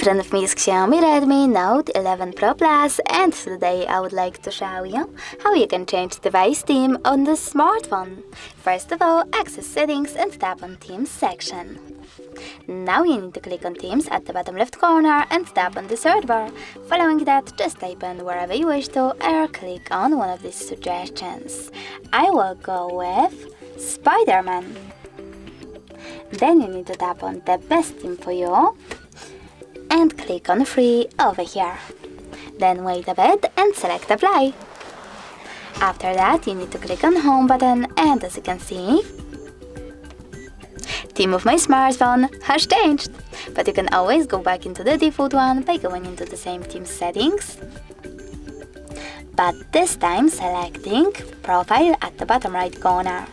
friend of me is Xiaomi Redmi Note 11 Pro Plus, and today I would like to show you how you can change device theme on the smartphone. First of all, access settings and tap on Themes section. Now you need to click on Themes at the bottom left corner and tap on the search bar. Following that, just type in wherever you wish to or click on one of these suggestions. I will go with Spider-Man. Then you need to tap on the best theme for you and click on Free over here. Then wait a bit and select Apply. After that, you need to click on Home button, and as you can see, theme of my smartphone has changed. But you can always go back into the default one by going into the same theme settings, but this time selecting Profile at the bottom right corner.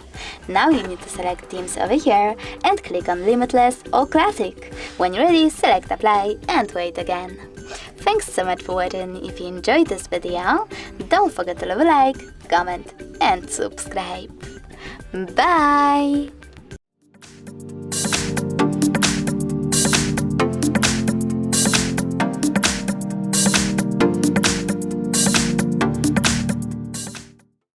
Now you need to select themes over here and click on Limitless or Classic. When you're ready, select Apply and wait again. Thanks so much for watching. If you enjoyed this video, don't forget to leave a like, comment and subscribe. Bye!